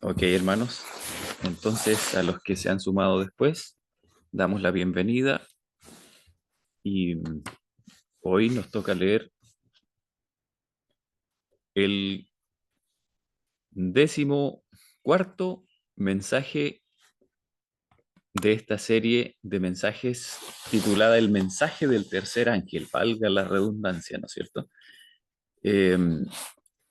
Ok, hermanos. Entonces, a los que se han sumado después, damos la bienvenida y hoy nos toca leer el 14º mensaje de esta serie de mensajes titulada El mensaje del tercer ángel, valga la redundancia, ¿no es cierto? Eh,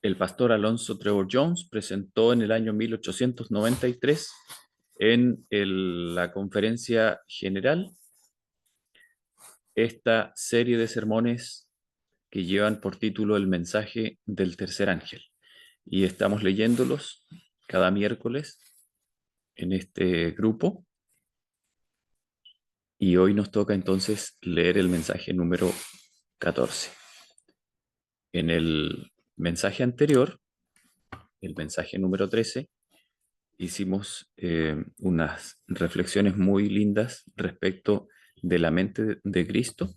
el pastor Alonso Trevor Jones presentó en el año 1893 en la conferencia general esta serie de sermones que llevan por título El mensaje del tercer ángel. Y estamos leyéndolos cada miércoles en este grupo. Y hoy nos toca entonces leer el mensaje número 14. En el mensaje anterior, el mensaje número 13, hicimos unas reflexiones muy lindas respecto de la mente de Cristo,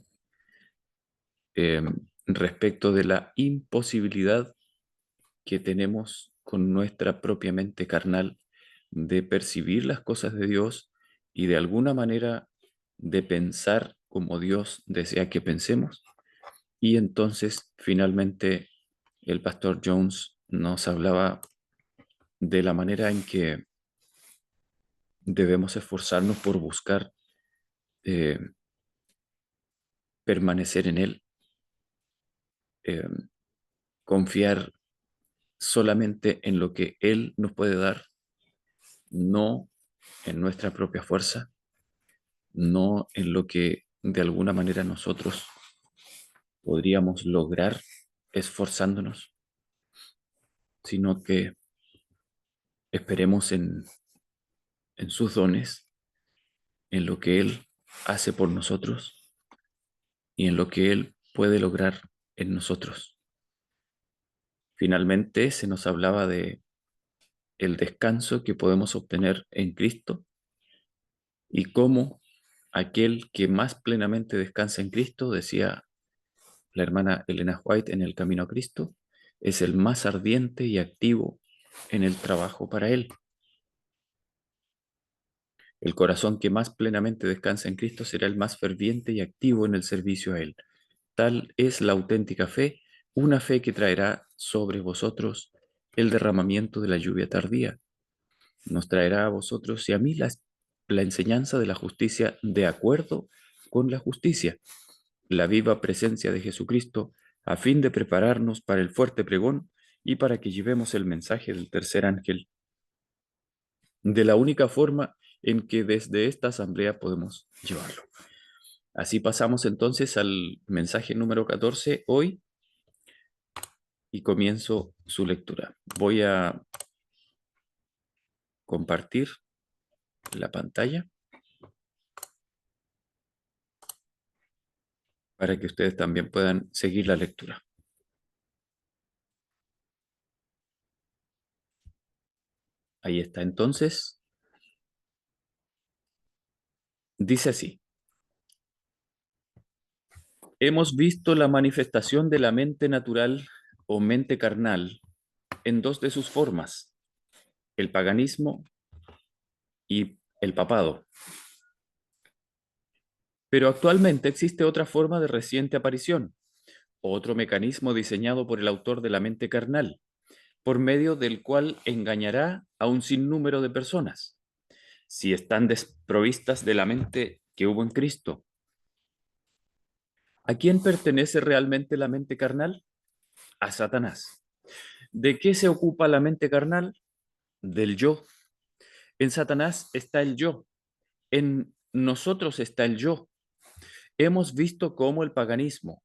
eh, respecto de la imposibilidad que tenemos con nuestra propia mente carnal de percibir las cosas de Dios y de alguna manera de pensar como Dios desea que pensemos. Y entonces finalmente el pastor Jones nos hablaba de la manera en que debemos esforzarnos por buscar eh, permanecer en Él, eh, confiar solamente en lo que Él nos puede dar, no en nuestra propia fuerza, no en lo que de alguna manera nosotros podríamos lograr esforzándonos, sino que esperemos en sus dones, en lo que Él hace por nosotros y en lo que Él puede lograr en nosotros. Finalmente se nos hablaba de el descanso que podemos obtener en Cristo y cómo aquel que más plenamente descansa en Cristo, decía la hermana Elena White en El Camino a Cristo, es el más ardiente y activo en el trabajo para Él. El corazón que más plenamente descansa en Cristo será el más ferviente y activo en el servicio a Él. Tal es la auténtica fe, una fe que traerá sobre vosotros el derramamiento de la lluvia tardía. Nos traerá a vosotros y a mí la enseñanza de la justicia de acuerdo con la justicia, la viva presencia de Jesucristo, a fin de prepararnos para el fuerte pregón y para que llevemos el mensaje del tercer ángel de la única forma en que desde esta asamblea podemos llevarlo. Así pasamos entonces al mensaje número 14 hoy y comienzo su lectura. Voy a compartir la pantalla para que ustedes también puedan seguir la lectura. Ahí está. Entonces, dice así: hemos visto la manifestación de la mente natural o mente carnal en dos de sus formas, el paganismo y el papado. Pero actualmente existe otra forma de reciente aparición, otro mecanismo diseñado por el autor de la mente carnal, por medio del cual engañará a un sinnúmero de personas, si están desprovistas de la mente que hubo en Cristo. ¿A quién pertenece realmente la mente carnal? A Satanás. ¿De qué se ocupa la mente carnal? Del yo. En Satanás está el yo. En nosotros está el yo. Hemos visto cómo el paganismo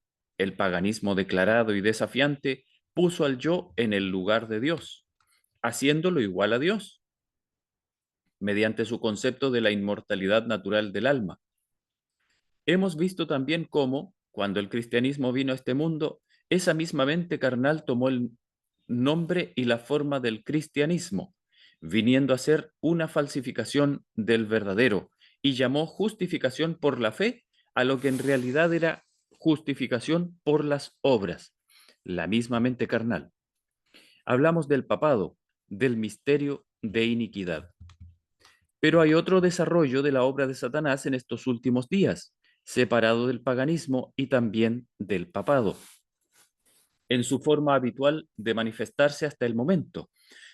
declarado y desafiante, puso al yo en el lugar de Dios, haciéndolo igual a Dios, mediante su concepto de la inmortalidad natural del alma. Hemos visto también cómo, cuando el cristianismo vino a este mundo, esa misma mente carnal tomó el nombre y la forma del cristianismo, viniendo a ser una falsificación del verdadero, y llamó justificación por la fe a lo que en realidad era justificación por las obras, la misma mente carnal. Hablamos del papado, del misterio de iniquidad. Pero hay otro desarrollo de la obra de Satanás en estos últimos días, separado del paganismo y también del papado, en su forma habitual de manifestarse hasta el momento.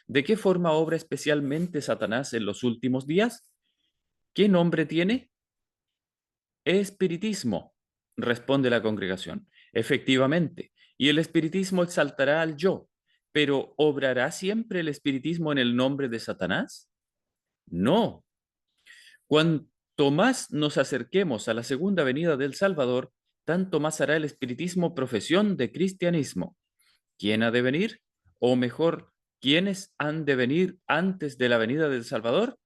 ¿De qué forma obra especialmente Satanás en los últimos días? ¿Qué nombre tiene? Espiritismo, responde la congregación. Efectivamente, y el espiritismo exaltará al yo, pero ¿obrará siempre el espiritismo en el nombre de Satanás? No. Cuanto más nos acerquemos a la segunda venida del Salvador, tanto más hará el espiritismo profesión de cristianismo. ¿Quién ha de venir? O mejor, ¿quiénes han de venir antes de la venida del Salvador?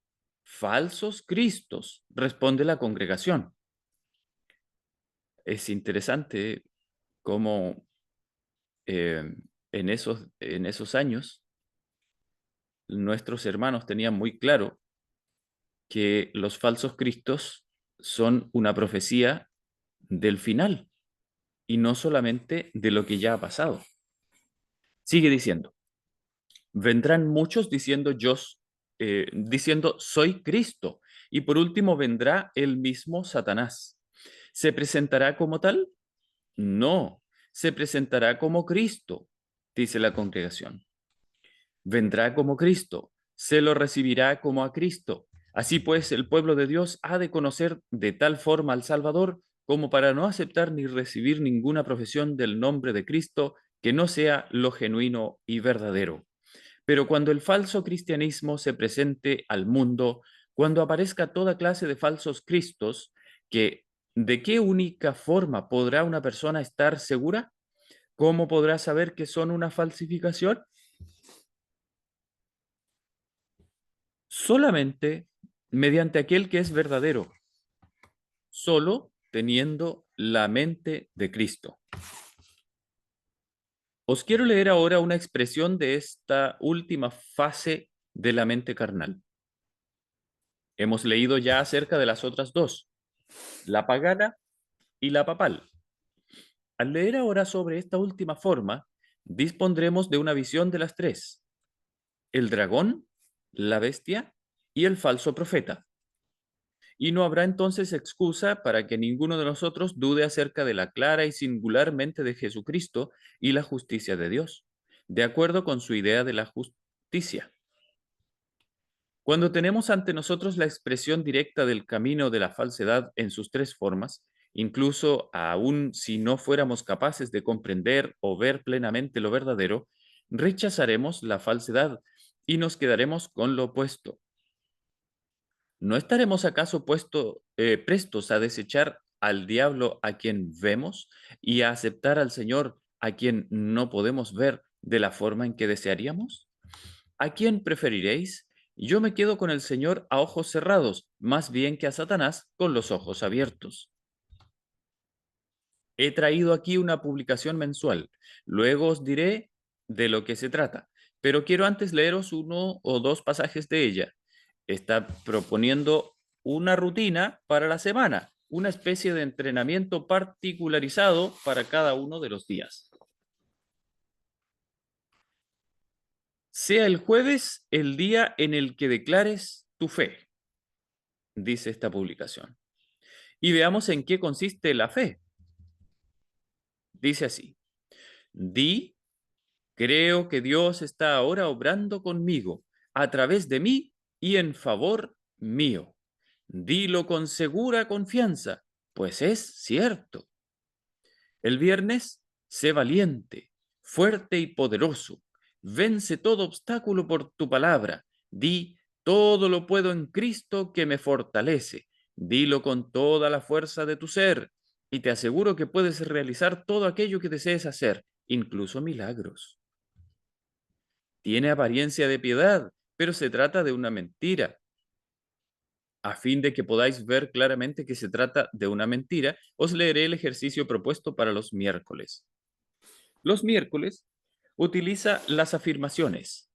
Falsos cristos, responde la congregación. Es interesante cómo eh, en esos años nuestros hermanos tenían muy claro que los falsos cristos son una profecía del final y no solamente de lo que ya ha pasado. Sigue diciendo, vendrán muchos diciendo soy Cristo, y por último vendrá el mismo Satanás. ¿Se presentará como tal? No, se presentará como Cristo, dice la congregación. Vendrá como Cristo, se lo recibirá como a Cristo. Así pues, el pueblo de Dios ha de conocer de tal forma al Salvador como para no aceptar ni recibir ninguna profesión del nombre de Cristo que no sea lo genuino y verdadero. Pero cuando el falso cristianismo se presente al mundo, cuando aparezca toda clase de falsos cristos, que ¿de qué única forma podrá una persona estar segura? ¿Cómo podrá saber que son una falsificación? Solamente mediante aquel que es verdadero, solo teniendo la mente de Cristo. Os quiero leer ahora una expresión de esta última fase de la mente carnal. Hemos leído ya acerca de las otras dos, la pagana y la papal. Al leer ahora sobre esta última forma, dispondremos de una visión de las tres, el dragón, la bestia y el falso profeta. Y no habrá entonces excusa para que ninguno de nosotros dude acerca de la clara y singularmente de Jesucristo y la justicia de Dios, de acuerdo con su idea de la justicia. Cuando tenemos ante nosotros la expresión directa del camino de la falsedad en sus tres formas, incluso aun si no fuéramos capaces de comprender o ver plenamente lo verdadero, rechazaremos la falsedad y nos quedaremos con lo opuesto. ¿No estaremos acaso prestos a desechar al diablo a quien vemos y a aceptar al Señor a quien no podemos ver de la forma en que desearíamos? ¿A quién preferiréis? Yo me quedo con el Señor a ojos cerrados, más bien que a Satanás con los ojos abiertos. He traído aquí una publicación mensual. Luego os diré de lo que se trata, pero quiero antes leeros uno o dos pasajes de ella. Está proponiendo una rutina para la semana, una especie de entrenamiento particularizado para cada uno de los días. Sea el jueves el día en el que declares tu fe, dice esta publicación. Y veamos en qué consiste la fe. Dice así, di, creo que Dios está ahora obrando conmigo, a través de mí y en favor mío. Dilo con segura confianza, pues es cierto. El viernes, sé valiente, fuerte y poderoso. Vence todo obstáculo por tu palabra. Di, todo lo puedo en Cristo que me fortalece. Dilo con toda la fuerza de tu ser, y te aseguro que puedes realizar todo aquello que desees hacer, incluso milagros. Tiene apariencia de piedad, pero se trata de una mentira. A fin de que podáis ver claramente que se trata de una mentira, os leeré el ejercicio propuesto para los miércoles. Los miércoles utiliza las afirmaciones,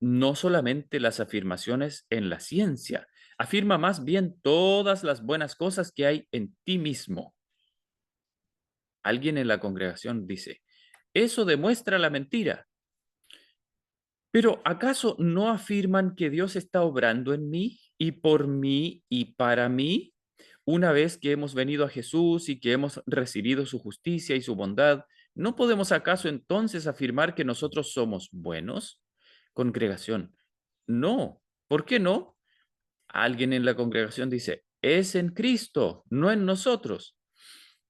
no solamente las afirmaciones en la ciencia, afirma más bien todas las buenas cosas que hay en ti mismo. Alguien en la congregación dice, eso demuestra la mentira. Pero ¿acaso no afirman que Dios está obrando en mí y por mí y para mí? Una vez que hemos venido a Jesús y que hemos recibido su justicia y su bondad, ¿no podemos acaso entonces afirmar que nosotros somos buenos? Congregación, no. ¿Por qué no? Alguien en la congregación dice, es en Cristo, no en nosotros.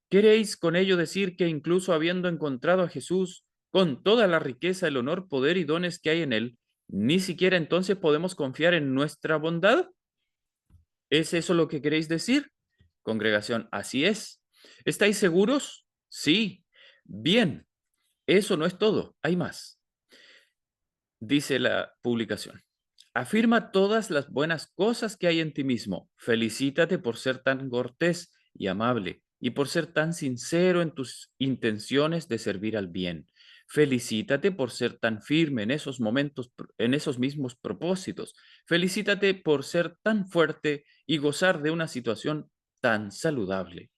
¿Queréis con ello decir que incluso habiendo encontrado a Jesús, con toda la riqueza, el honor, poder y dones que hay en él, ni siquiera entonces podemos confiar en nuestra bondad? ¿Es eso lo que queréis decir? Congregación, así es. ¿Estáis seguros? Sí. Bien, eso no es todo, hay más. Dice la publicación. Afirma todas las buenas cosas que hay en ti mismo. Felicítate por ser tan cortés y amable y por ser tan sincero en tus intenciones de servir al bien. Felicítate por ser tan firme en esos momentos, en esos mismos propósitos. Felicítate por ser tan fuerte y gozar de una situación tan saludable.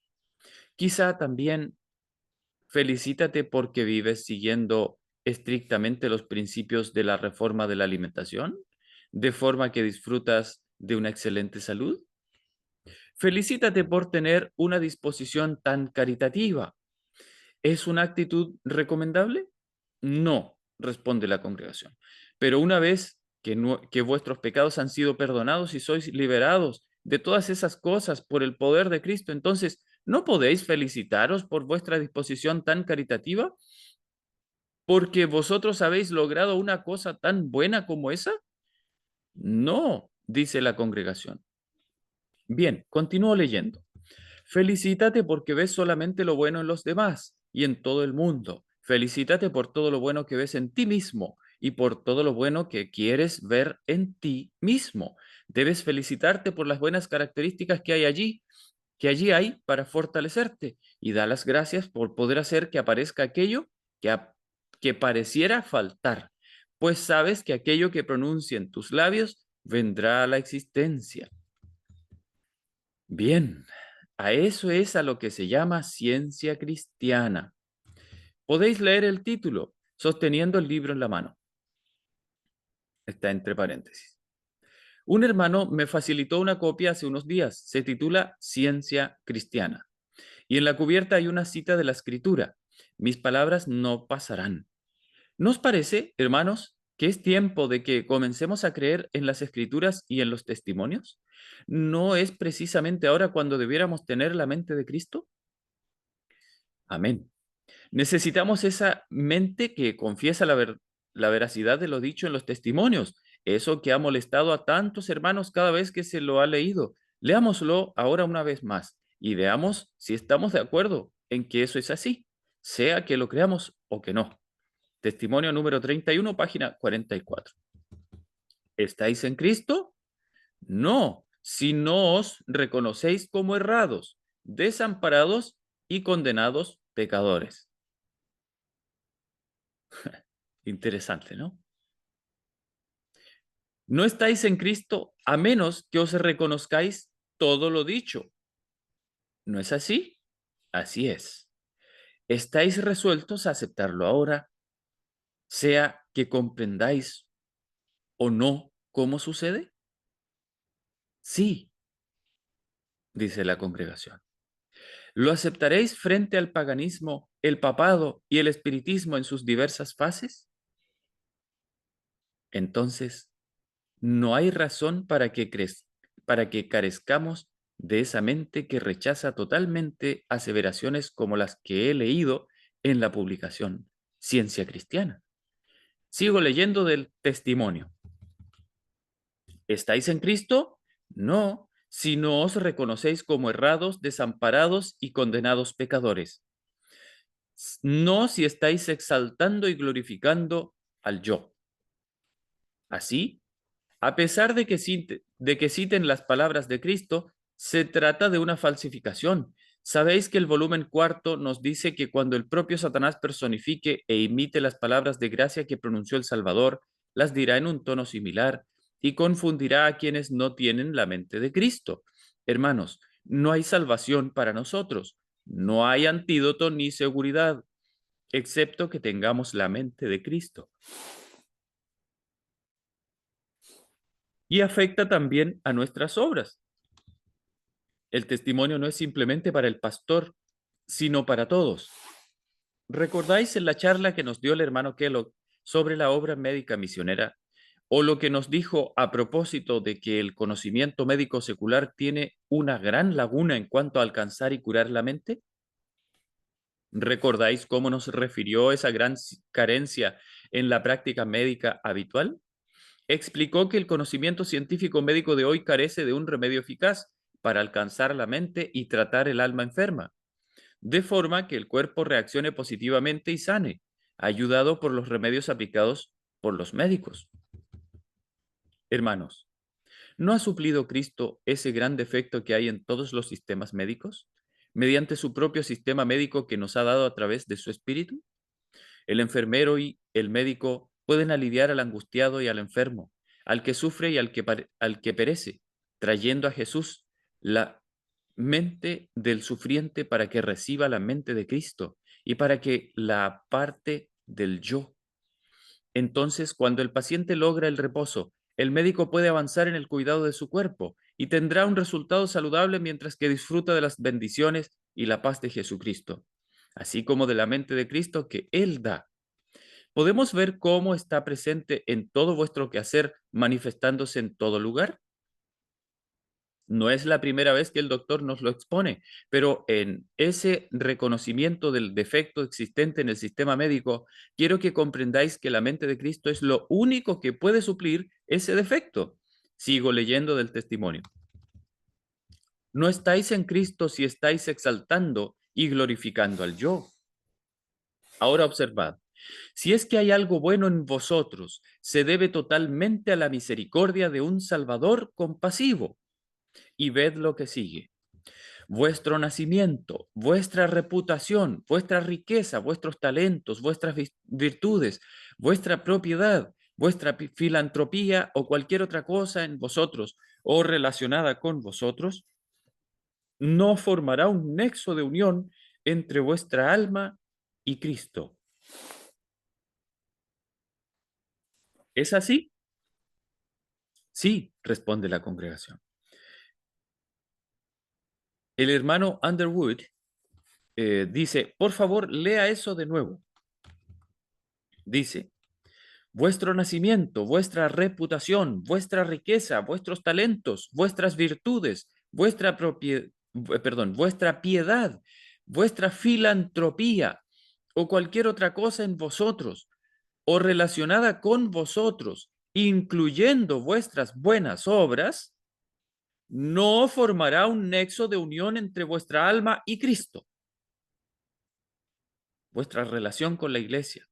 Quizá también felicítate porque vives siguiendo estrictamente los principios de la reforma de la alimentación, de forma que disfrutas de una excelente salud. Felicítate por tener una disposición tan caritativa. ¿Es una actitud recomendable? No, responde la congregación. Pero una vez que vuestros pecados han sido perdonados y sois liberados de todas esas cosas por el poder de Cristo, entonces, ¿no podéis felicitaros por vuestra disposición tan caritativa? ¿Porque vosotros habéis logrado una cosa tan buena como esa? No, dice la congregación. Bien, continúo leyendo. Felicítate porque ves solamente lo bueno en los demás y en todo el mundo. Felicítate por todo lo bueno que ves en ti mismo y por todo lo bueno que quieres ver en ti mismo. Debes felicitarte por las buenas características que allí hay para fortalecerte y da las gracias por poder hacer que aparezca aquello que pareciera faltar, pues sabes que aquello que pronuncien tus labios vendrá a la existencia. Bien, a eso es a lo que se llama ciencia cristiana. Podéis leer el título sosteniendo el libro en la mano. Está entre paréntesis. Un hermano me facilitó una copia hace unos días. Se titula Ciencia Cristiana. Y en la cubierta hay una cita de la Escritura. Mis palabras no pasarán. ¿No os parece, hermanos, que es tiempo de que comencemos a creer en las Escrituras y en los testimonios? ¿No es precisamente ahora cuando debiéramos tener la mente de Cristo? Amén. Necesitamos esa mente que confiesa la veracidad de lo dicho en los testimonios, eso que ha molestado a tantos hermanos cada vez que se lo ha leído. Leámoslo ahora una vez más y veamos si estamos de acuerdo en que eso es así, sea que lo creamos o que no. Testimonio número 31, página 44. ¿Estáis en Cristo? No, si no os reconocéis como errados, desamparados y condenados pecadores. Interesante, ¿no? No estáis en Cristo a menos que os reconozcáis todo lo dicho. ¿No es así? Así es. ¿Estáis resueltos a aceptarlo ahora, sea que comprendáis o no cómo sucede? Sí, dice la congregación. ¿Lo aceptaréis frente al paganismo, el papado y el espiritismo en sus diversas fases? Entonces, no hay razón para que carezcamos de esa mente que rechaza totalmente aseveraciones como las que he leído en la publicación Ciencia Cristiana. Sigo leyendo del testimonio. ¿Estáis en Cristo? No, si no os reconocéis como errados, desamparados y condenados pecadores. No si estáis exaltando y glorificando al yo. Así, a pesar de que citen las palabras de Cristo, se trata de una falsificación. Sabéis que el volumen cuarto nos dice que cuando el propio Satanás personifique e imite las palabras de gracia que pronunció el Salvador, las dirá en un tono similar y confundirá a quienes no tienen la mente de Cristo. Hermanos, no hay salvación para nosotros, no hay antídoto ni seguridad, excepto que tengamos la mente de Cristo. y afecta también a nuestras obras. El testimonio no es simplemente para el pastor, sino para todos. ¿Recordáis en la charla que nos dio el hermano Kellogg sobre la obra médica misionera? O lo que nos dijo a propósito de que el conocimiento médico secular tiene una gran laguna en cuanto a alcanzar y curar la mente. ¿Recordáis cómo nos refirió esa gran carencia en la práctica médica habitual? Explicó que el conocimiento científico médico de hoy carece de un remedio eficaz para alcanzar la mente y tratar el alma enferma, de forma que el cuerpo reaccione positivamente y sane, ayudado por los remedios aplicados por los médicos. Hermanos, ¿no ha suplido Cristo ese gran defecto que hay en todos los sistemas médicos, mediante su propio sistema médico que nos ha dado a través de su espíritu? El enfermero y el médico pueden aliviar al angustiado y al enfermo, al que sufre y al que perece, trayendo a Jesús la mente del sufriente para que reciba la mente de Cristo y para que la aparte del yo. Entonces, cuando el paciente logra el reposo, el médico puede avanzar en el cuidado de su cuerpo y tendrá un resultado saludable mientras que disfruta de las bendiciones y la paz de Jesucristo, así como de la mente de Cristo que Él da. ¿Podemos ver cómo está presente en todo vuestro quehacer, manifestándose en todo lugar? No es la primera vez que el doctor nos lo expone, pero en ese reconocimiento del defecto existente en el sistema médico, quiero que comprendáis que la mente de Cristo es lo único que puede suplir ese defecto. Sigo leyendo del testimonio. No estáis en Cristo si estáis exaltando y glorificando al yo. Ahora observad. Si es que hay algo bueno en vosotros, se debe totalmente a la misericordia de un Salvador compasivo. Y ved lo que sigue. Vuestro nacimiento, vuestra reputación, vuestra riqueza, vuestros talentos, vuestras virtudes, vuestra propiedad, vuestra filantropía o cualquier otra cosa en vosotros o relacionada con vosotros, no formará un nexo de unión entre vuestra alma y Cristo. ¿Es así? Sí, responde la congregación. El hermano Underwood dice, por favor, lea eso de nuevo. Dice, vuestro nacimiento, vuestra reputación, vuestra riqueza, vuestros talentos, vuestras virtudes, vuestra piedad, vuestra filantropía o cualquier otra cosa en vosotros o relacionada con vosotros, incluyendo vuestras buenas obras, no formará un nexo de unión entre vuestra alma y Cristo. Vuestra relación con la iglesia,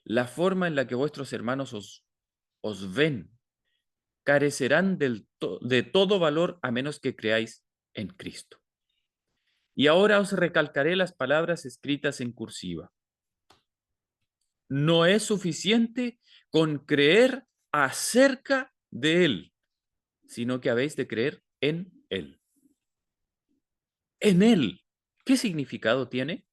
la forma en la que vuestros hermanos os ven, carecerán de todo valor a menos que creáis en Cristo. Y ahora os recalcaré las palabras escritas en cursiva. No es suficiente con creer acerca de Él, sino que habéis de creer en Él. En Él. ¿Qué significado tiene?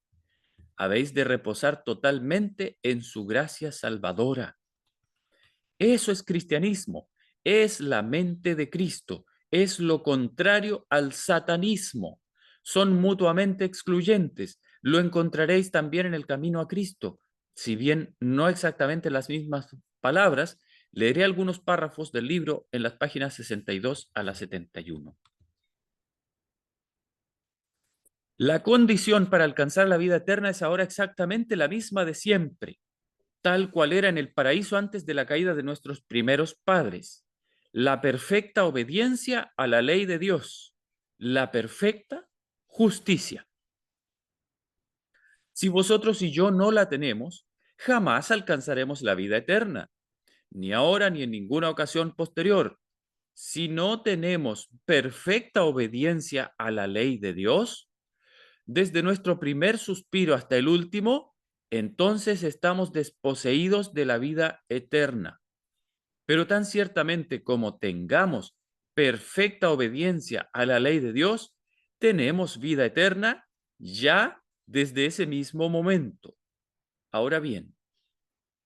Habéis de reposar totalmente en su gracia salvadora. Eso es cristianismo, es la mente de Cristo, es lo contrario al satanismo. Son mutuamente excluyentes. Lo encontraréis también en el camino a Cristo. Si bien no exactamente las mismas palabras, leeré algunos párrafos del libro en las páginas 62 a la 71. La condición para alcanzar la vida eterna es ahora exactamente la misma de siempre, tal cual era en el paraíso antes de la caída de nuestros primeros padres. La perfecta obediencia a la ley de Dios, la perfecta justicia. Si vosotros y yo no la tenemos, jamás alcanzaremos la vida eterna, ni ahora ni en ninguna ocasión posterior. Si no tenemos perfecta obediencia a la ley de Dios, desde nuestro primer suspiro hasta el último, entonces estamos desposeídos de la vida eterna. Pero tan ciertamente como tengamos perfecta obediencia a la ley de Dios, tenemos vida eterna ya desde ese mismo momento. Ahora bien,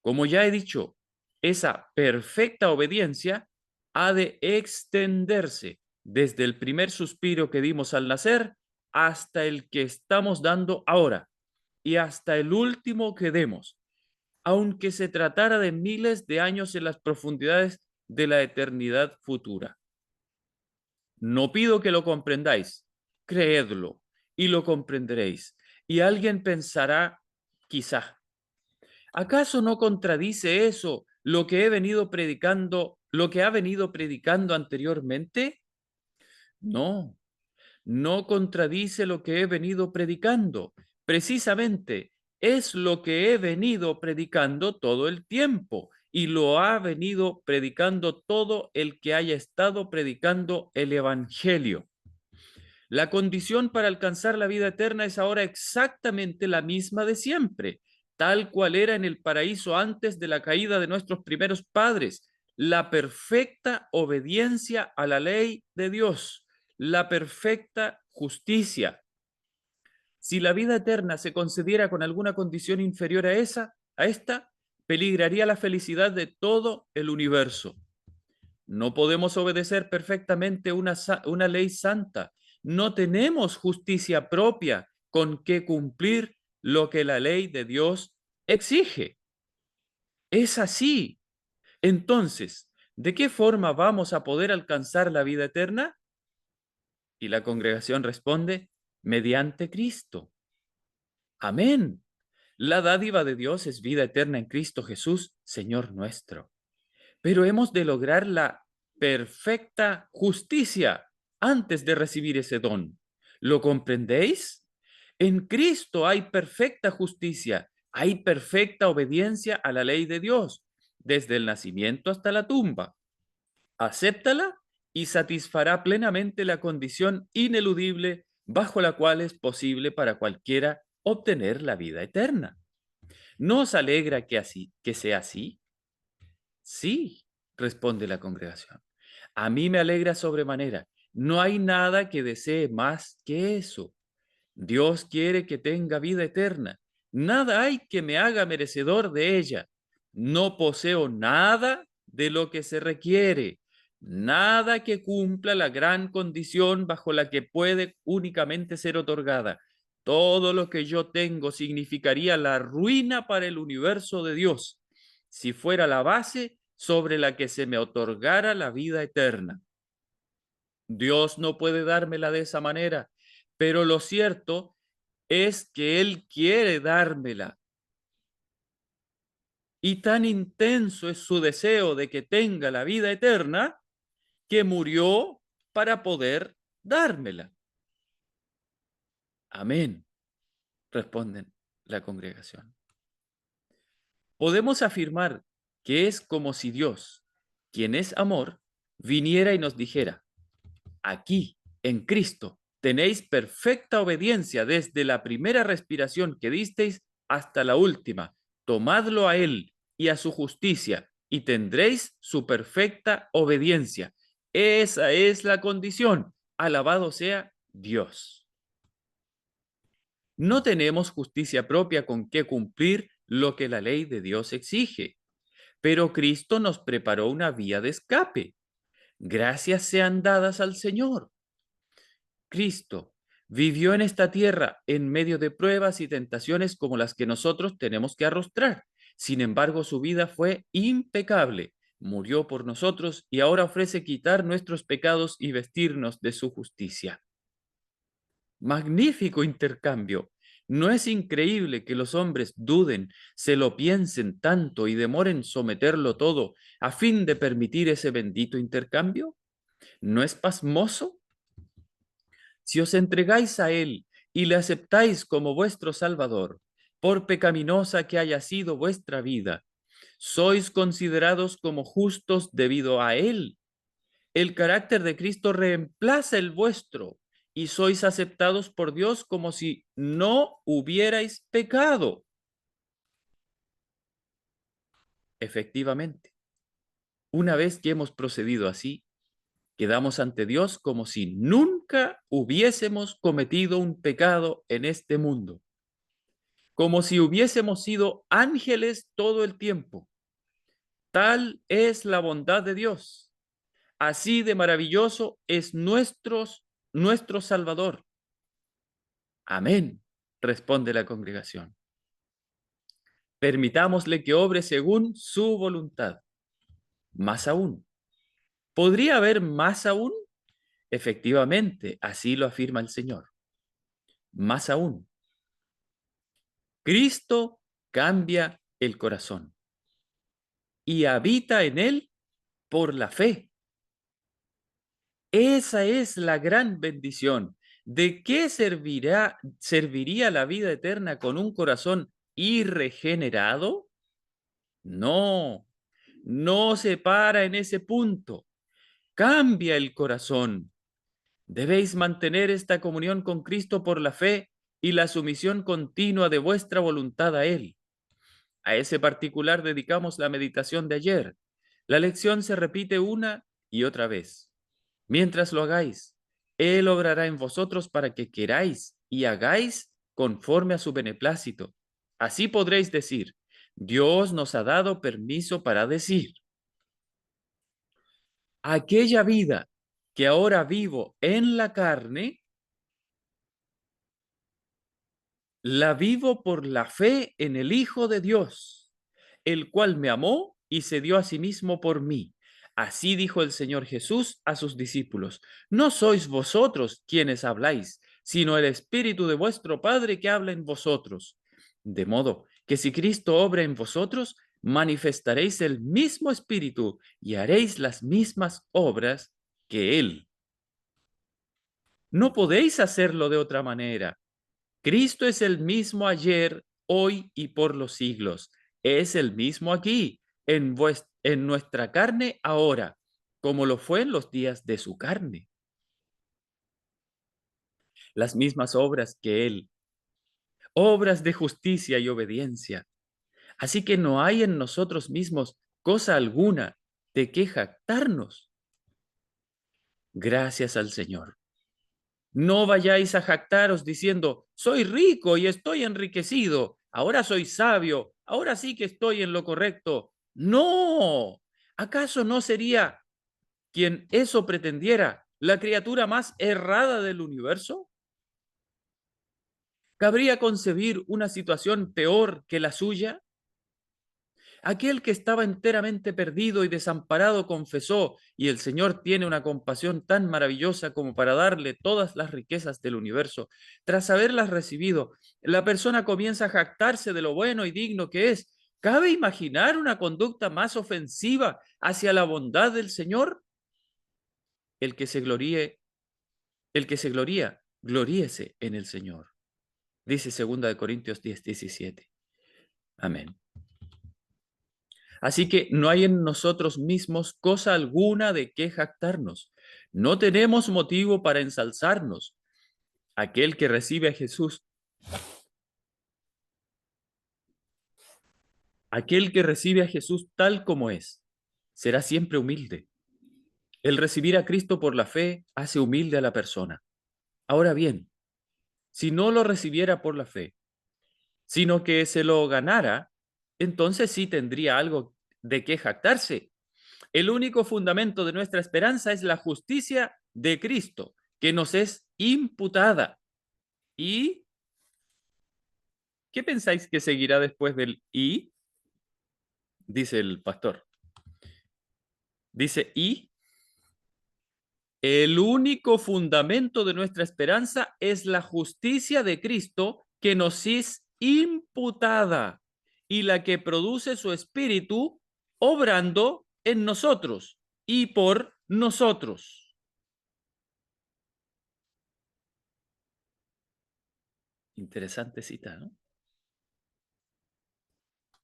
como ya he dicho, esa perfecta obediencia ha de extenderse desde el primer suspiro que dimos al nacer hasta el que estamos dando ahora y hasta el último que demos, aunque se tratara de miles de años en las profundidades de la eternidad futura. No pido que lo comprendáis, creedlo y lo comprenderéis. Y alguien pensará, quizá, ¿acaso no contradice eso lo que he venido predicando, lo que ha venido predicando anteriormente? No, no contradice lo que he venido predicando. Precisamente es lo que he venido predicando todo el tiempo y lo ha venido predicando todo el que haya estado predicando el Evangelio. La condición para alcanzar la vida eterna es ahora exactamente la misma de siempre, tal cual era en el paraíso antes de la caída de nuestros primeros padres, la perfecta obediencia a la ley de Dios, la perfecta justicia. Si la vida eterna se concediera con alguna condición inferior a esta, peligraría la felicidad de todo el universo. No podemos obedecer perfectamente una ley santa. No tenemos justicia propia con que cumplir lo que la ley de Dios exige. Es así. Entonces, ¿de qué forma vamos a poder alcanzar la vida eterna? Y la congregación responde, mediante Cristo. Amén. La dádiva de Dios es vida eterna en Cristo Jesús, Señor nuestro. Pero hemos de lograr la perfecta justicia antes de recibir ese don. ¿Lo comprendéis? En Cristo hay perfecta justicia, hay perfecta obediencia a la ley de Dios, desde el nacimiento hasta la tumba. Acéptala y satisfará plenamente la condición ineludible bajo la cual es posible para cualquiera obtener la vida eterna. ¿No os alegra que sea así? Sí, responde la congregación. A mí me alegra sobremanera. No hay nada que desee más que eso. Dios quiere que tenga vida eterna. Nada hay que me haga merecedor de ella. No poseo nada de lo que se requiere, nada que cumpla la gran condición bajo la que puede únicamente ser otorgada. Todo lo que yo tengo significaría la ruina para el universo de Dios, si fuera la base sobre la que se me otorgara la vida eterna. Dios no puede dármela de esa manera, pero lo cierto es que Él quiere dármela. Y tan intenso es su deseo de que tenga la vida eterna que murió para poder dármela. Amén, responden la congregación. Podemos afirmar que es como si Dios, quien es amor, viniera y nos dijera, aquí, en Cristo, tenéis perfecta obediencia desde la primera respiración que disteis hasta la última. Tomadlo a Él y a su justicia y tendréis su perfecta obediencia. Esa es la condición. Alabado sea Dios. No tenemos justicia propia con que cumplir lo que la ley de Dios exige, pero Cristo nos preparó una vía de escape. Gracias sean dadas al Señor. Cristo vivió en esta tierra en medio de pruebas y tentaciones como las que nosotros tenemos que arrostrar. Sin embargo, su vida fue impecable. Murió por nosotros y ahora ofrece quitar nuestros pecados y vestirnos de su justicia. Magnífico intercambio. ¿No es increíble que los hombres duden, se lo piensen tanto y demoren someterlo todo a fin de permitir ese bendito intercambio? ¿No es pasmoso? Si os entregáis a Él y le aceptáis como vuestro Salvador, por pecaminosa que haya sido vuestra vida, sois considerados como justos debido a Él. El carácter de Cristo reemplaza el vuestro y sois aceptados por Dios como si no hubierais pecado. Efectivamente, una vez que hemos procedido así, quedamos ante Dios como si nunca hubiésemos cometido un pecado en este mundo, como si hubiésemos sido ángeles todo el tiempo. Tal es la bondad de Dios. Así de maravilloso es nuestro Salvador. Amén, responde la congregación. Permitámosle que obre según su voluntad. Más aún. ¿Podría haber más aún? Efectivamente, así lo afirma el Señor. Más aún. Cristo cambia el corazón y habita en él por la fe. Esa es la gran bendición. ¿De qué serviría la vida eterna con un corazón irregenerado? No, no se para en ese punto. Cambia el corazón. Debéis mantener esta comunión con Cristo por la fe y la sumisión continua de vuestra voluntad a Él. A ese particular dedicamos la meditación de ayer. La lección se repite una y otra vez. Mientras lo hagáis, Él obrará en vosotros para que queráis y hagáis conforme a su beneplácito. Así podréis decir, Dios nos ha dado permiso para decir, aquella vida que ahora vivo en la carne, la vivo por la fe en el Hijo de Dios, el cual me amó y se dio a sí mismo por mí. Así dijo el Señor Jesús a sus discípulos, no sois vosotros quienes habláis, sino el Espíritu de vuestro Padre que habla en vosotros. De modo que si Cristo obra en vosotros, manifestaréis el mismo Espíritu y haréis las mismas obras que Él. No podéis hacerlo de otra manera. Cristo es el mismo ayer, hoy y por los siglos. Es el mismo aquí, en nuestra carne ahora, como lo fue en los días de su carne. Las mismas obras que Él, obras de justicia y obediencia. Así que no hay en nosotros mismos cosa alguna de que jactarnos. Gracias al Señor. No vayáis a jactaros diciendo, soy rico y estoy enriquecido, ahora soy sabio, ahora sí que estoy en lo correcto. No, ¿acaso no sería quien eso pretendiera la criatura más errada del universo? ¿Cabría concebir una situación peor que la suya? Aquel que estaba enteramente perdido y desamparado confesó, y el Señor tiene una compasión tan maravillosa como para darle todas las riquezas del universo. Tras haberlas recibido, la persona comienza a jactarse de lo bueno y digno que es. ¿Cabe imaginar una conducta más ofensiva hacia la bondad del Señor? El que se gloríe, el que se gloría, gloríese en el Señor. Dice 2 Corintios 10:17. Amén. Así que no hay en nosotros mismos cosa alguna de qué jactarnos. No tenemos motivo para ensalzarnos. Aquel que recibe a Jesús, aquel que recibe a Jesús tal como es, será siempre humilde. El recibir a Cristo por la fe hace humilde a la persona. Ahora bien, si no lo recibiera por la fe, sino que se lo ganara, entonces sí tendría algo de qué jactarse. El único fundamento de nuestra esperanza es la justicia de Cristo, que nos es imputada. ¿Y qué pensáis que seguirá después del y? Dice el pastor. Dice, y el único fundamento de nuestra esperanza es la justicia de Cristo que nos es imputada y la que produce su espíritu obrando en nosotros y por nosotros. Interesante cita, ¿no?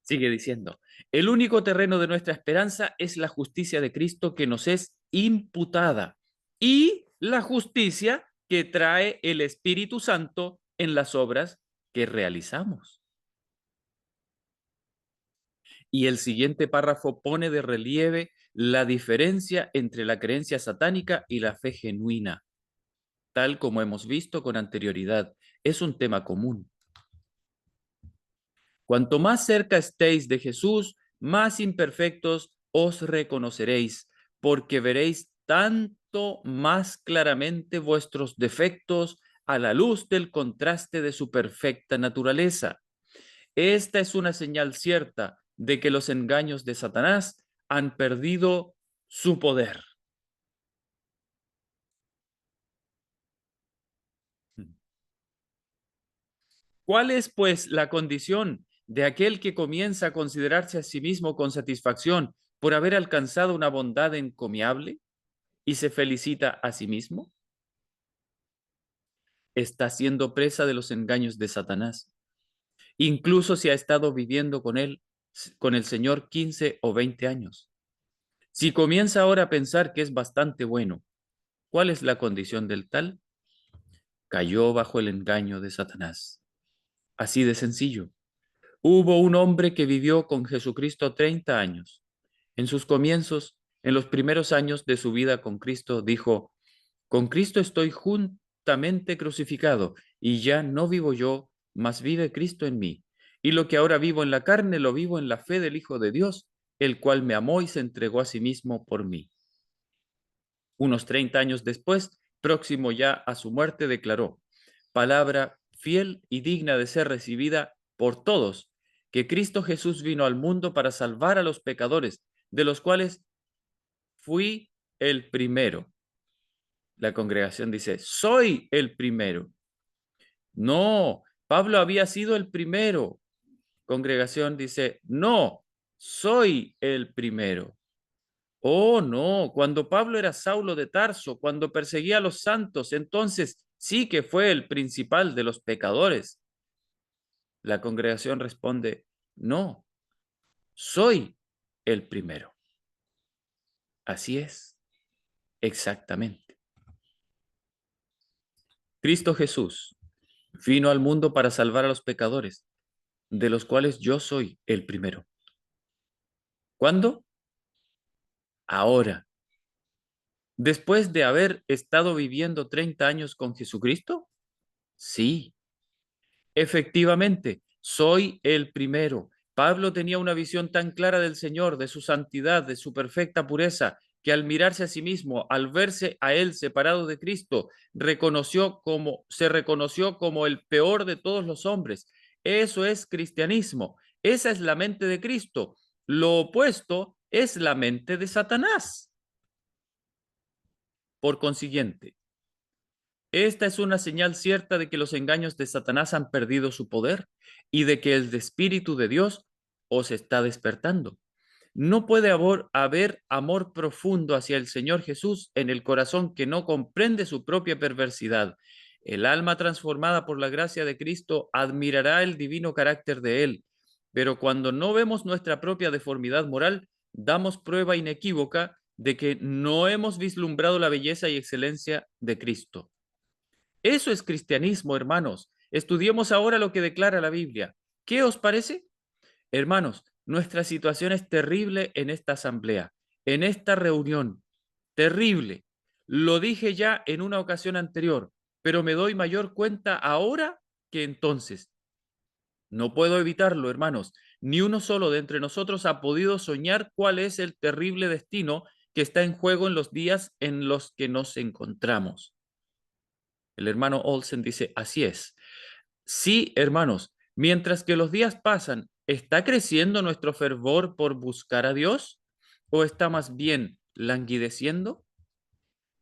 Sigue diciendo, el único terreno de nuestra esperanza es la justicia de Cristo que nos es imputada y la justicia que trae el Espíritu Santo en las obras que realizamos. Y el siguiente párrafo pone de relieve la diferencia entre la creencia satánica y la fe genuina, tal como hemos visto con anterioridad. Es un tema común. Cuanto más cerca estéis de Jesús, más imperfectos os reconoceréis, porque veréis tanto más claramente vuestros defectos a la luz del contraste de su perfecta naturaleza. Esta es una señal cierta de que los engaños de Satanás han perdido su poder. ¿Cuál es, pues, la condición de aquel que comienza a considerarse a sí mismo con satisfacción por haber alcanzado una bondad encomiable y se felicita a sí mismo? Está siendo presa de los engaños de Satanás, incluso si ha estado viviendo con él, con el Señor 15 o 20 años. Si comienza ahora a pensar que es bastante bueno, ¿cuál es la condición del tal? Cayó bajo el engaño de Satanás. Así de sencillo. Hubo un hombre que vivió con Jesucristo 30 años. En sus comienzos, en los primeros años de su vida con Cristo, dijo: con Cristo estoy juntamente crucificado, y ya no vivo yo, mas vive Cristo en mí. Y lo que ahora vivo en la carne, lo vivo en la fe del Hijo de Dios, el cual me amó y se entregó a sí mismo por mí. Unos 30 años después, próximo ya a su muerte, declaró: palabra fiel y digna de ser recibida por todos, que Cristo Jesús vino al mundo para salvar a los pecadores, de los cuales fui el primero. La congregación dice: soy el primero. No, Pablo había sido el primero. Congregación dice: no, soy el primero. Oh, no, cuando Pablo era Saulo de Tarso, cuando perseguía a los santos, entonces sí que fue el principal de los pecadores. La congregación responde: no, soy el primero. Así es, exactamente. Cristo Jesús vino al mundo para salvar a los pecadores, de los cuales yo soy el primero. ¿Cuándo? Ahora. Después de haber estado viviendo 30 años con Jesucristo, sí, efectivamente, soy el primero. Pablo tenía una visión tan clara del Señor, de su santidad, de su perfecta pureza, que al mirarse a sí mismo, al verse a él separado de Cristo, se reconoció como el peor de todos los hombres. Eso es cristianismo. Esa es la mente de Cristo. Lo opuesto es la mente de Satanás. Por consiguiente, esta es una señal cierta de que los engaños de Satanás han perdido su poder y de que el Espíritu de Dios os está despertando. No puede haber amor profundo hacia el Señor Jesús en el corazón que no comprende su propia perversidad. El alma transformada por la gracia de Cristo admirará el divino carácter de Él, pero cuando no vemos nuestra propia deformidad moral, damos prueba inequívoca de que no hemos vislumbrado la belleza y excelencia de Cristo. Eso es cristianismo, hermanos. Estudiemos ahora lo que declara la Biblia. ¿Qué os parece? Hermanos, nuestra situación es terrible en esta asamblea, en esta reunión. Terrible. Lo dije ya en una ocasión anterior, pero me doy mayor cuenta ahora que entonces. No puedo evitarlo, hermanos. Ni uno solo de entre nosotros ha podido soñar cuál es el terrible destino que está en juego en los días en los que nos encontramos. El hermano Olsen dice: así es. Sí, hermanos, mientras que los días pasan, ¿está creciendo nuestro fervor por buscar a Dios? ¿O está más bien languideciendo?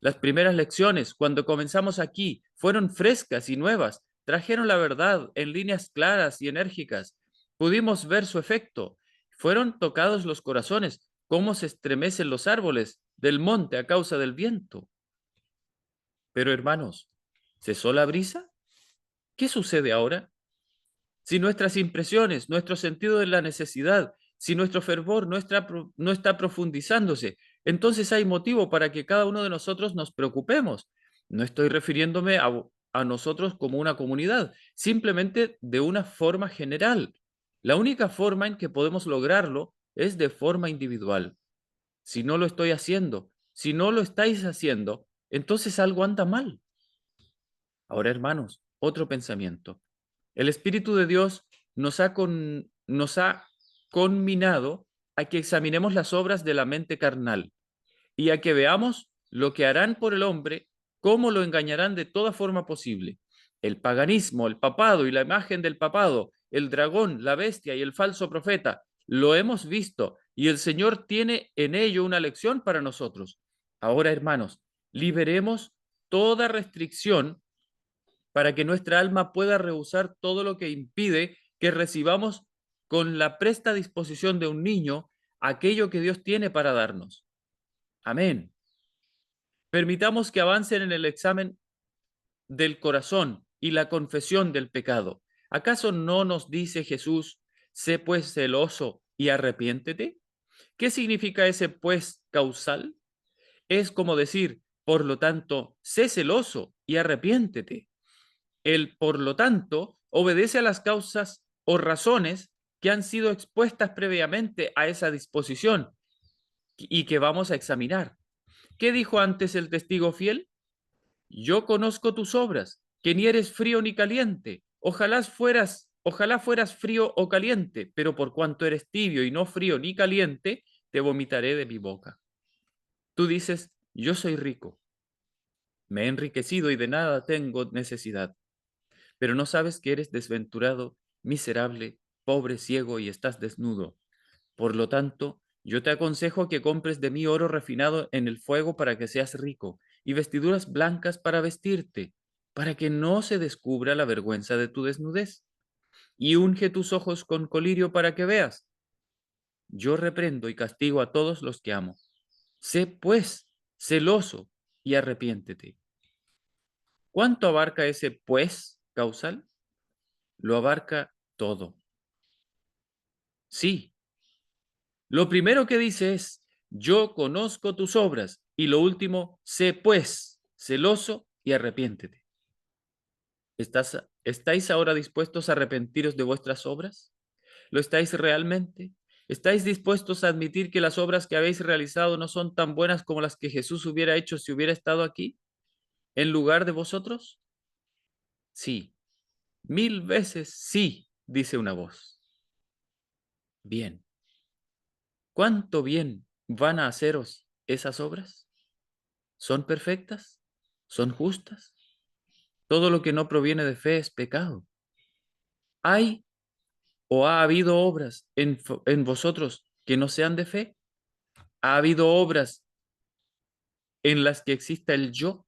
Las primeras lecciones, cuando comenzamos aquí, fueron frescas y nuevas, trajeron la verdad en líneas claras y enérgicas. Pudimos ver su efecto. Fueron tocados los corazones, cómo se estremecen los árboles del monte a causa del viento. Pero hermanos, ¿cesó la brisa? ¿Qué sucede ahora? Si nuestras impresiones, nuestro sentido de la necesidad, si nuestro fervor no está profundizándose, entonces hay motivo para que cada uno de nosotros nos preocupemos. No estoy refiriéndome a nosotros como una comunidad, simplemente de una forma general. La única forma en que podemos lograrlo es de forma individual. Si no lo estoy haciendo, si no lo estáis haciendo, entonces algo anda mal. Ahora, hermanos, otro pensamiento. El Espíritu de Dios nos ha conminado a que examinemos las obras de la mente carnal y a que veamos lo que harán por el hombre, cómo lo engañarán de toda forma posible. El paganismo, el papado y la imagen del papado, el dragón, la bestia y el falso profeta, lo hemos visto y el Señor tiene en ello una lección para nosotros. Ahora, hermanos, liberemos toda restricción para que nuestra alma pueda rehusar todo lo que impide que recibamos con la presta disposición de un niño aquello que Dios tiene para darnos. Amén. Permitamos que avancen en el examen del corazón y la confesión del pecado. ¿Acaso no nos dice Jesús, sé pues celoso y arrepiéntete? ¿Qué significa ese pues causal? Es como decir, por lo tanto, sé celoso y arrepiéntete. El por lo tanto obedece a las causas o razones que han sido expuestas previamente a esa disposición y que vamos a examinar. ¿Qué dijo antes el testigo fiel? Yo conozco tus obras, que ni eres frío ni caliente. Ojalá fueras frío o caliente, pero por cuanto eres tibio y no frío ni caliente, te vomitaré de mi boca. Tú dices, yo soy rico, me he enriquecido y de nada tengo necesidad, pero no sabes que eres desventurado, miserable, pobre, ciego y estás desnudo. Por lo tanto, yo te aconsejo que compres de mí oro refinado en el fuego para que seas rico, y vestiduras blancas para vestirte, para que no se descubra la vergüenza de tu desnudez. Y unge tus ojos con colirio para que veas. Yo reprendo y castigo a todos los que amo. Sé, pues, celoso y arrepiéntete. ¿Cuánto abarca ese pues causal? Lo abarca todo. Sí, lo primero que dice es, yo conozco tus obras. Y lo último, sé pues, celoso y arrepiéntete. ¿Estáis ahora dispuestos a arrepentiros de vuestras obras? ¿Lo estáis realmente? ¿Estáis dispuestos a admitir que las obras que habéis realizado no son tan buenas como las que Jesús hubiera hecho si hubiera estado aquí, en lugar de vosotros? Sí, 1000 veces sí, dice una voz. Bien. ¿Cuánto bien van a haceros esas obras? ¿Son perfectas? ¿Son justas? Todo lo que no proviene de fe es pecado. ¿Hay o ha habido obras en vosotros que no sean de fe? ¿Ha habido obras en las que exista el yo?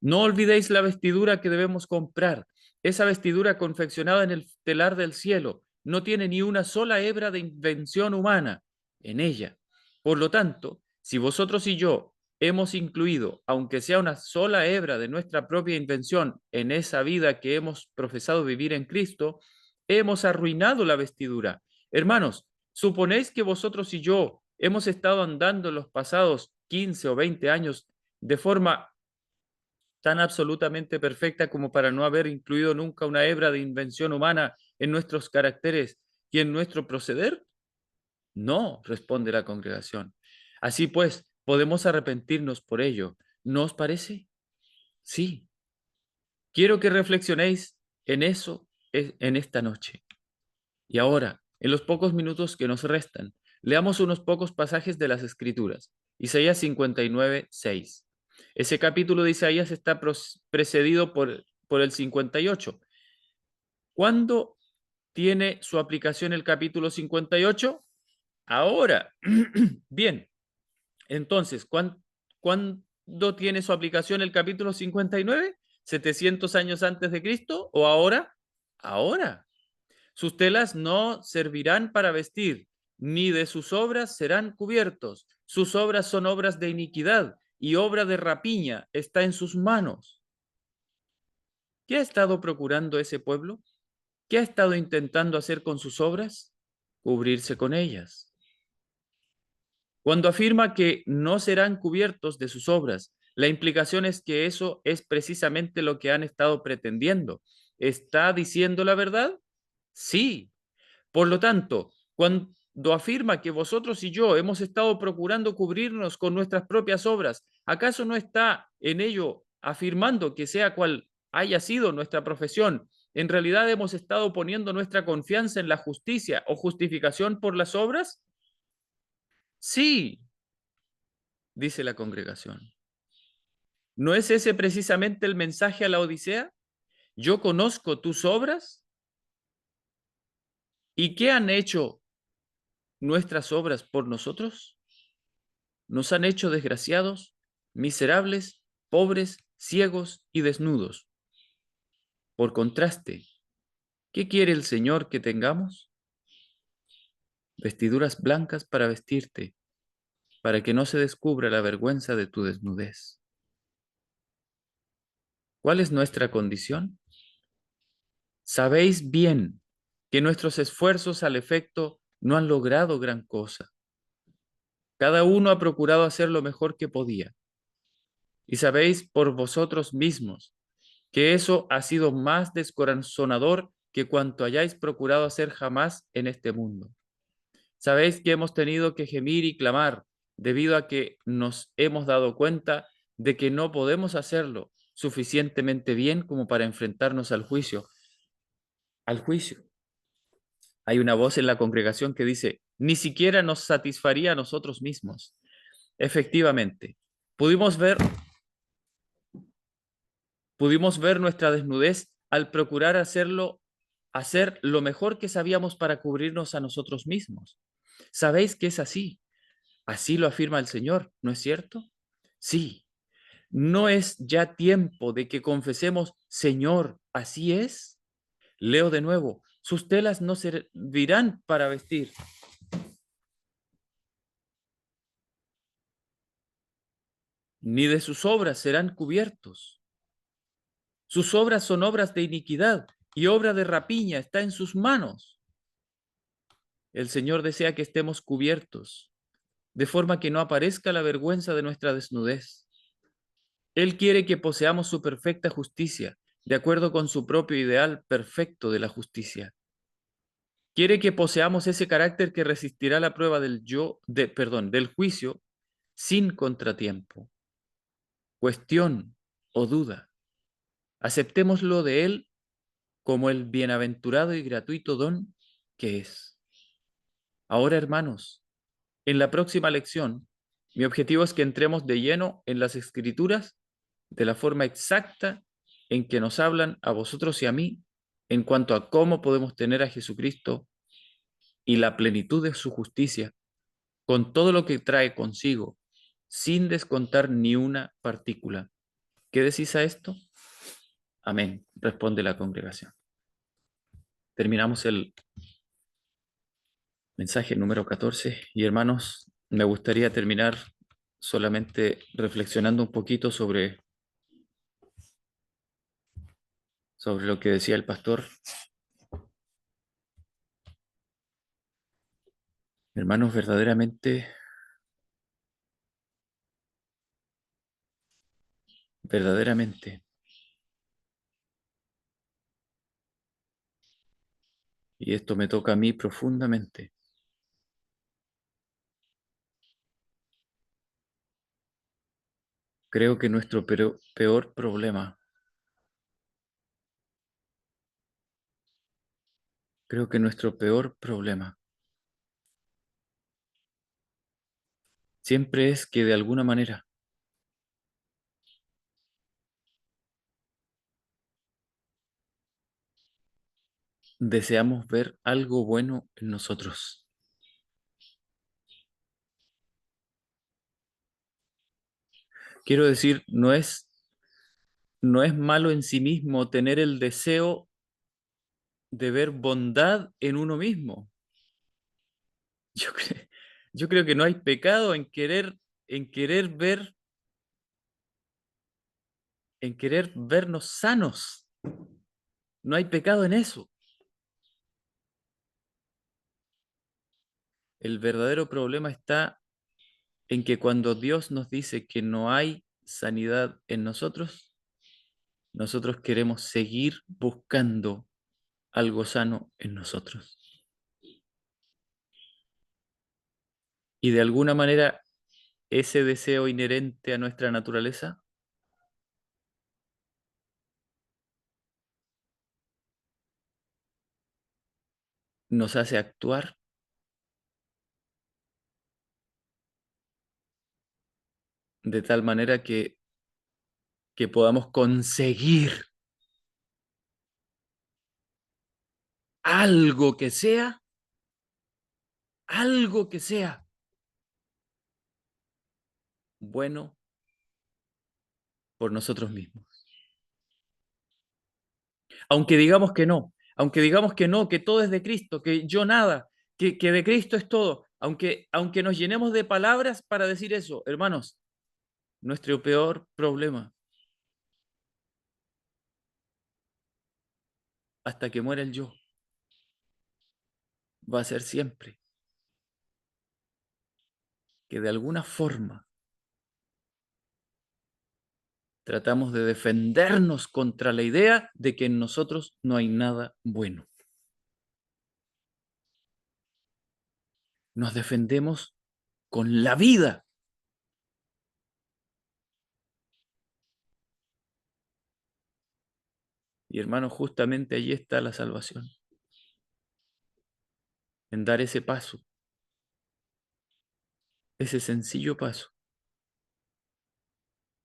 No olvidéis la vestidura que debemos comprar. Esa vestidura confeccionada en el telar del cielo no tiene ni una sola hebra de invención humana en ella. Por lo tanto, si vosotros y yo hemos incluido, aunque sea una sola hebra de nuestra propia invención en esa vida que hemos profesado vivir en Cristo, hemos arruinado la vestidura. Hermanos, ¿suponéis que vosotros y yo hemos estado andando en los pasados 15 o 20 años de forma tan absolutamente perfecta como para no haber incluido nunca una hebra de invención humana en nuestros caracteres y en nuestro proceder? No, responde la congregación. Así pues, podemos arrepentirnos por ello. ¿No os parece? Sí. Quiero que reflexionéis en eso en esta noche. Y ahora, en los pocos minutos que nos restan, leamos unos pocos pasajes de las Escrituras. Isaías 59, 6. Ese capítulo de Isaías está precedido por el 58. ¿Cuándo tiene su aplicación el capítulo 58? Ahora. Bien, entonces, ¿cuándo tiene su aplicación el capítulo 59? ¿700 años antes de Cristo o ahora? Ahora. Sus telas no servirán para vestir, ni de sus obras serán cubiertos. Sus obras son obras de iniquidad y obra de rapiña está en sus manos. ¿Qué ha estado procurando ese pueblo? ¿Qué ha estado intentando hacer con sus obras? Cubrirse con ellas. Cuando afirma que no serán cubiertos de sus obras, la implicación es que eso es precisamente lo que han estado pretendiendo. ¿Está diciendo la verdad? Sí. Por lo tanto, cuando afirma que vosotros y yo hemos estado procurando cubrirnos con nuestras propias obras, ¿acaso no está en ello afirmando que sea cual haya sido nuestra profesión, en realidad hemos estado poniendo nuestra confianza en la justicia o justificación por las obras? Sí, dice la congregación. ¿No es ese precisamente el mensaje a la Odisea? Yo conozco tus obras. ¿Y qué han hecho nuestras obras por nosotros? Nos han hecho desgraciados, miserables, pobres, ciegos y desnudos. Por contraste, ¿qué quiere el Señor que tengamos? Vestiduras blancas para vestirte, para que no se descubra la vergüenza de tu desnudez. ¿Cuál es nuestra condición? Sabéis bien que nuestros esfuerzos al efecto no han logrado gran cosa. Cada uno ha procurado hacer lo mejor que podía. Y sabéis por vosotros mismos que eso ha sido más descorazonador que cuanto hayáis procurado hacer jamás en este mundo. Sabéis que hemos tenido que gemir y clamar debido a que nos hemos dado cuenta de que no podemos hacerlo suficientemente bien como para enfrentarnos al juicio. Al juicio. Hay una voz en la congregación que dice, ni siquiera nos satisfaría a nosotros mismos. Efectivamente, pudimos ver nuestra desnudez al procurar hacer lo mejor que sabíamos para cubrirnos a nosotros mismos. ¿Sabéis que es así? Así lo afirma el Señor, ¿no es cierto? Sí, ¿no es ya tiempo de que confesemos, Señor, así es? Leo de nuevo, sus telas no servirán para vestir, ni de sus obras serán cubiertos. Sus obras son obras de iniquidad y obra de rapiña está en sus manos. El Señor desea que estemos cubiertos, de forma que no aparezca la vergüenza de nuestra desnudez. Él quiere que poseamos su perfecta justicia, de acuerdo con su propio ideal perfecto de la justicia. Quiere que poseamos ese carácter que resistirá la prueba del juicio sin contratiempo, cuestión o duda. Aceptémoslo de Él como el bienaventurado y gratuito don que es. Ahora, hermanos, en la próxima lección, mi objetivo es que entremos de lleno en las Escrituras de la forma exacta en que nos hablan a vosotros y a mí en cuanto a cómo podemos tener a Jesucristo y la plenitud de su justicia, con todo lo que trae consigo, sin descontar ni una partícula. ¿Qué decís a esto? Amén, responde la congregación. Terminamos el mensaje número 14 y hermanos, me gustaría terminar solamente reflexionando un poquito sobre lo que decía el pastor. Hermanos, verdaderamente, y esto me toca a mí profundamente, creo que nuestro peor problema, creo que nuestro peor problema siempre es que de alguna manera deseamos ver algo bueno en nosotros. Quiero decir, no es malo en sí mismo tener el deseo de ver bondad en uno mismo. Yo, cre- yo creo que no hay pecado en querer ver, en querer vernos sanos. No hay pecado en eso. El verdadero problema está en que cuando Dios nos dice que no hay sanidad en nosotros, nosotros queremos seguir buscando algo sano en nosotros. Y de alguna manera ese deseo inherente a nuestra naturaleza nos hace actuar de tal manera que podamos conseguir algo que sea, algo que sea bueno por nosotros mismos. Aunque digamos que no, aunque digamos que no, que todo es de Cristo, que yo nada, que de Cristo es todo, aunque nos llenemos de palabras para decir eso, hermanos, nuestro peor problema, hasta que muera el yo, va a ser siempre que de alguna forma tratamos de defendernos contra la idea de que en nosotros no hay nada bueno. Nos defendemos con la vida. Y hermanos, justamente allí está la salvación, en dar ese paso, ese sencillo paso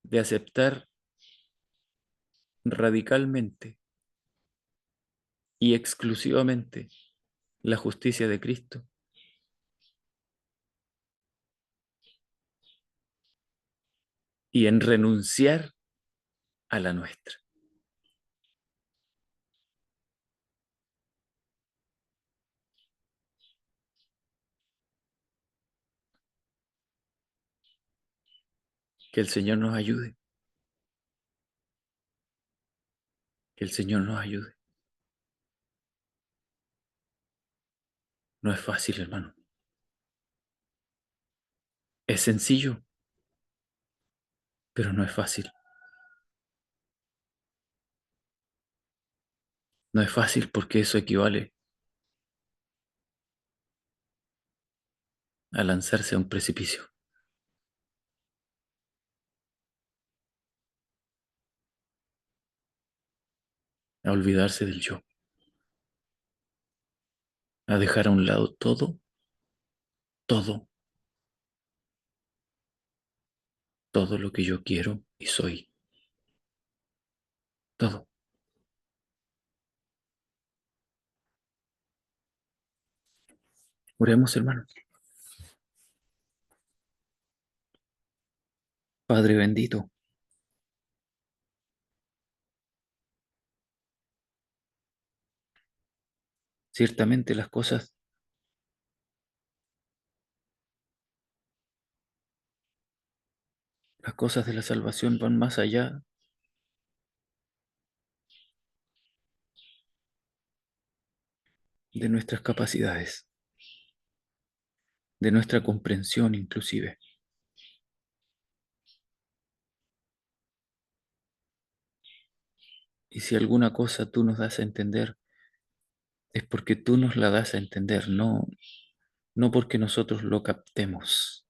de aceptar radicalmente y exclusivamente la justicia de Cristo y en renunciar a la nuestra. Que el Señor nos ayude, que el Señor nos ayude. No es fácil, hermano. Es sencillo, pero no es fácil. No es fácil porque eso equivale a lanzarse a un precipicio, a olvidarse del yo, a dejar a un lado todo, todo, todo lo que yo quiero y soy. Todo. Oremos, hermano. Padre bendito, ciertamente las cosas de la salvación van más allá de nuestras capacidades, de nuestra comprensión inclusive. Y si alguna cosa tú nos das a entender, es porque tú nos la das a entender, no porque nosotros lo captemos.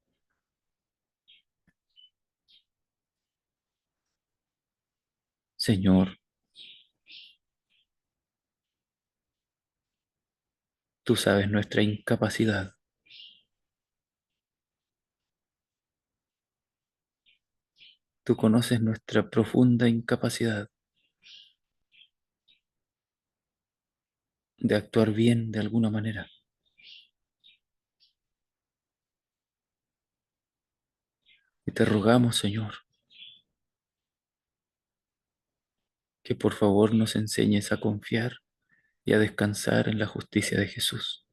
Señor, tú sabes nuestra incapacidad, tú conoces nuestra profunda incapacidad de actuar bien de alguna manera. Y te rogamos, Señor, que por favor nos enseñes a confiar y a descansar en la justicia de Jesús.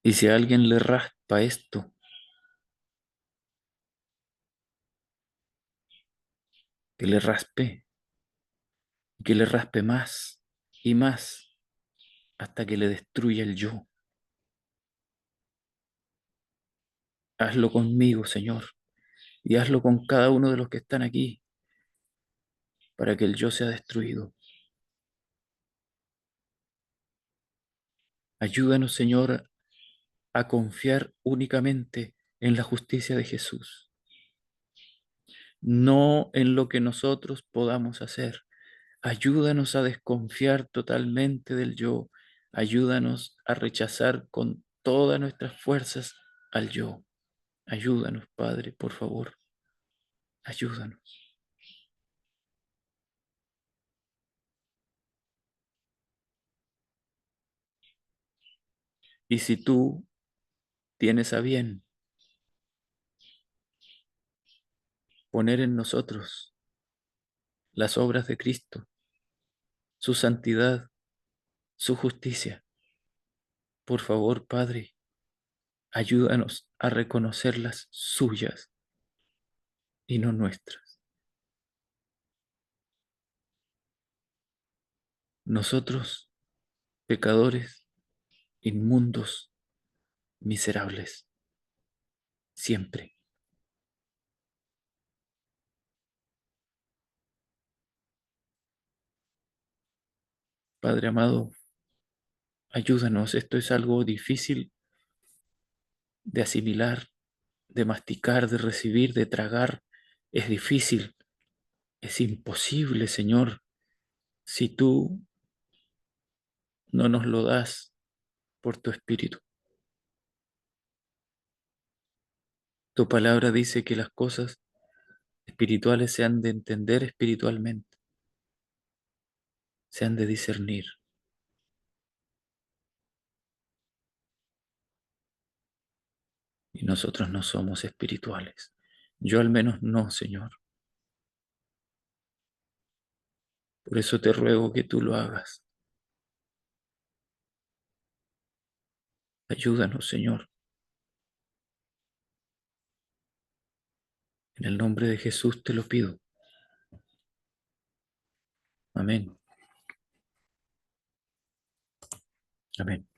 Y si a alguien le raspa esto, que le raspe, y que le raspe más y más hasta que le destruya el yo. Hazlo conmigo, Señor, y hazlo con cada uno de los que están aquí, para que el yo sea destruido. Ayúdanos, Señor, a confiar únicamente en la justicia de Jesús, no en lo que nosotros podamos hacer. Ayúdanos a desconfiar totalmente del yo. Ayúdanos a rechazar con todas nuestras fuerzas al yo. Ayúdanos, Padre, por favor, ayúdanos. Y si tú tienes a bien poner en nosotros las obras de Cristo, su santidad, su justicia, por favor, Padre, ayúdanos a reconocer las suyas y no nuestras. Nosotros, pecadores, inmundos, miserables, siempre. Padre amado, ayúdanos. Esto es algo difícil de asimilar, de masticar, de recibir, de tragar. Es difícil, es imposible, Señor, si tú no nos lo das por tu Espíritu. Tu palabra dice que las cosas espirituales se han de entender espiritualmente, se han de discernir. Y nosotros no somos espirituales. Yo al menos no, Señor. Por eso te ruego que tú lo hagas. Ayúdanos, Señor. En el nombre de Jesús te lo pido. Amén. Amén.